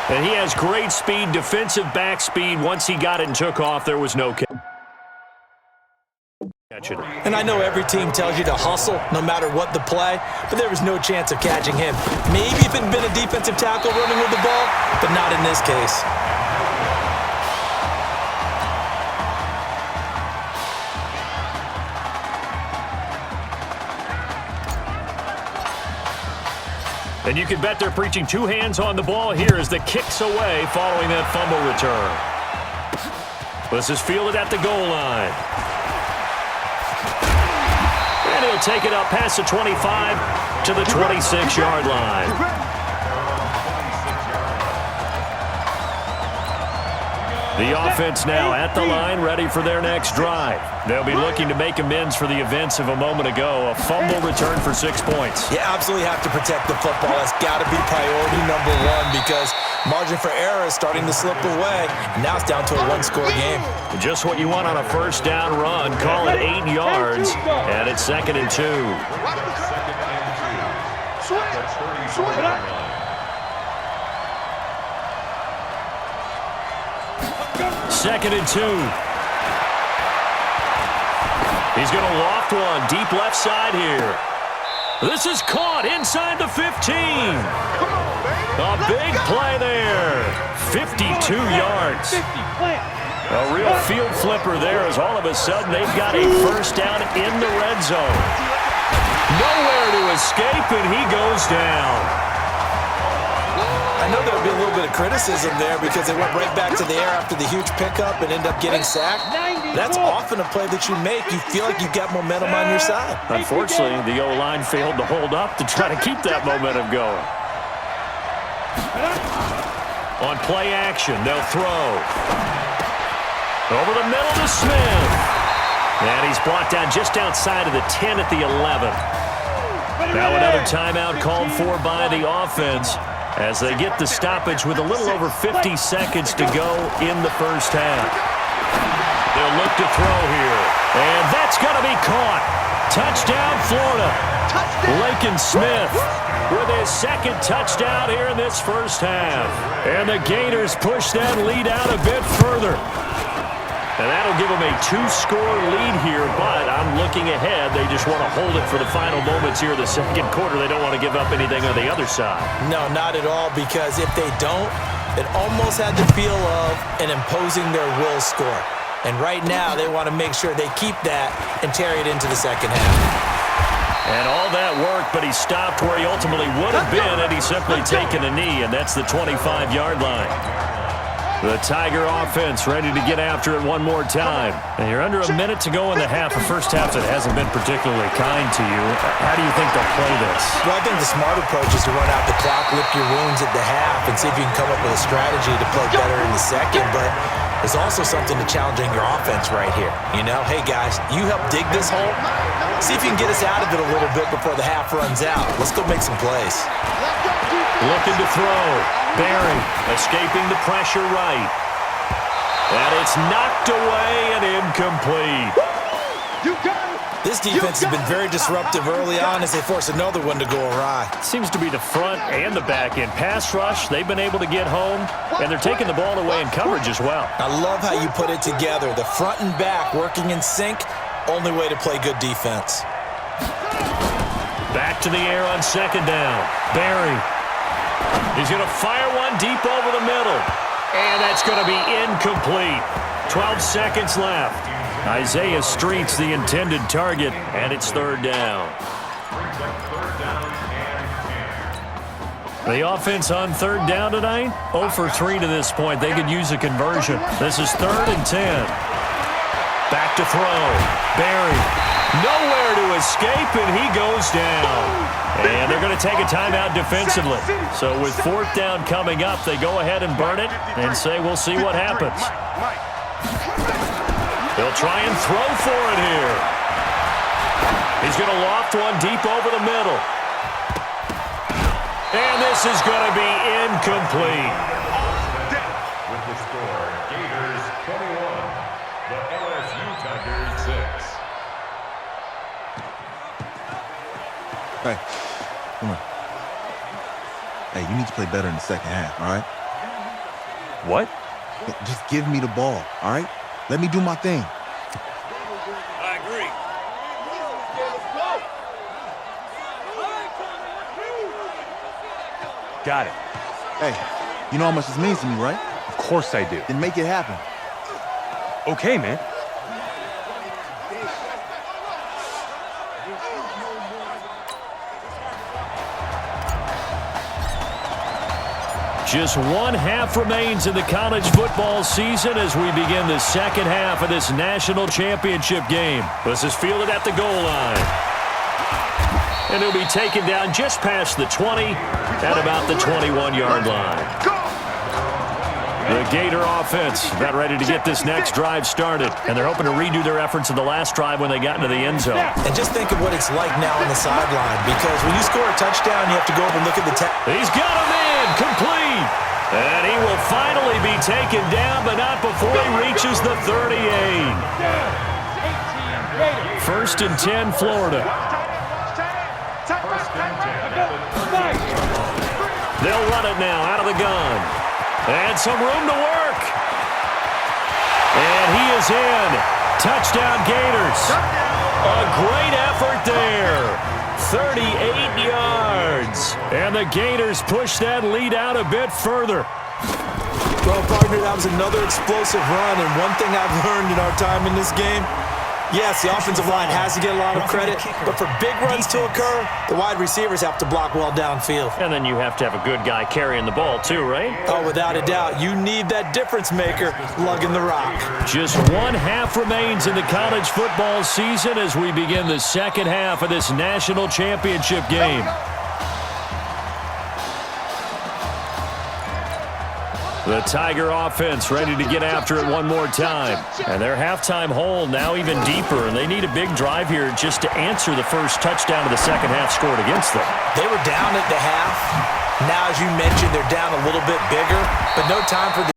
And he has great speed, defensive back speed. Once he got it and took off, there was no catching it. And I know every team tells you to hustle no matter what the play, but there was no chance of catching him. Maybe if it had been a defensive tackle running with the ball, but not in this case. And you can bet they're preaching two hands on the ball here as the kick's away following that fumble return. This is fielded at the goal line. And he'll take it up past the 25 to the 26-yard line. The offense now at the line, ready for their next drive. They'll be looking to make amends for the events of a moment ago. A fumble return for 6 points. You absolutely have to protect the football. That's got to be priority number one because margin for error is starting to slip away. Now it's down to a one-score game. Just what you want on a first down run. Call it 8 yards, and it's 2nd and 2. Second and 2. He's going to loft one deep left side here. This is caught inside the 15. A big play there. 52 yards. A real field flipper there as all of a sudden they've got a first down in the red zone. Nowhere to escape, and he goes down. I know there would be a little bit of criticism there because they went right back to the air after the huge pickup and end up getting sacked. That's often a play that you make. You feel like you've got momentum on your side. Unfortunately, the O-line failed to hold up to try to keep that momentum going. On play action, they'll throw. Over the middle to Smith. And he's brought down just outside of the 10 at the 11. Now another timeout called for by the offense as they get the stoppage with a little over 50 seconds to go in the first half. They'll look to throw here. And that's going to be caught. Touchdown, Florida. Lakin Smith with his second touchdown here in this first half. And the Gators push that lead out a bit further. And that'll give them a 2-score lead here, but I'm looking ahead. They just want to hold it for the final moments here of the second quarter. They don't want to give up anything on the other side. No, not at all, because if they don't, it almost had the feel of an imposing their will score. And right now, they want to make sure they keep that and carry it into the second half. And all that work, but he stopped where he ultimately would have been had he simply taken a knee, and that's the 25-yard line. The Tiger offense ready to get after it one more time. And you're under a minute to go in the half, a first half that hasn't been particularly kind to you. How do you think they'll play this? Well, I think the smart approach is to run out the clock, lick your wounds at the half, and see if you can come up with a strategy to play better in the second. But there's also something to challenging your offense right here. You know, hey, guys, you help dig this hole. See if you can get us out of it a little bit before the half runs out. Let's go make some plays. Looking to throw. Barry escaping the pressure right. And it's knocked away and incomplete. This defense has been very disruptive early on as they force another one to go awry. Seems to be the front and the back end. Pass rush, they've been able to get home, and they're taking the ball away in coverage as well. I love how you put it together. The front and back working in sync, only way to play good defense. Back to the air on second down. Barry. He's going to fire one deep over the middle. And that's going to be incomplete. 12 seconds left. Isaiah Street's the intended target, and it's third down. The offense on third down tonight, 0 for 3 to this point. They could use a conversion. This is 3rd and 10. Back to throw. Barry. Nowhere to escape, and he goes down. And they're going to take a timeout defensively. So with 4th down coming up, they go ahead and burn it and say, we'll see what happens. They'll try and throw for it here. He's going to loft one deep over the middle. And this is going to be incomplete. With the score, Gators 21, the LSU Tigers 6. Hey, come on. Hey, you need to play better in the second half, all right? What? Just give me the ball, all right? Let me do my thing. I agree. Got it. Hey, you know how much this means to me, right? Of course I do. Then make it happen. Okay, man. Just one half remains in the college football season as we begin the second half of this national championship game. This is fielded at the goal line. And he'll be taken down just past the 20 at about the 21-yard line. The Gator offense about ready to get this next drive started. And they're hoping to redo their efforts in the last drive when they got into the end zone. And just think of what it's like now on the sideline, because when you score a touchdown, you have to go over and look at the He's got him in, complete. And he will finally be taken down, but not before he reaches the 38. First and 10, Florida. They'll run it now out of the gun. And some room to work. And he is in. Touchdown, Gators. A great effort there. 38 yards. And the Gators push that lead out a bit further. Well, partner, that was another explosive run, and one thing I've learned in our time in this game, yes, the offensive line has to get a lot of credit, but for big runs to occur, the wide receivers have to block well downfield. And then you have to have a good guy carrying the ball too, right? Oh, without a doubt. You need that difference maker lugging the rock. Just one half remains in the college football season as we begin the second half of this national championship game. The Tiger offense ready to get after it one more time. And their halftime hole now even deeper, and they need a big drive here just to answer the first touchdown of the second half scored against them. They were down at the half. Now, as you mentioned, they're down a little bit bigger, but no time for the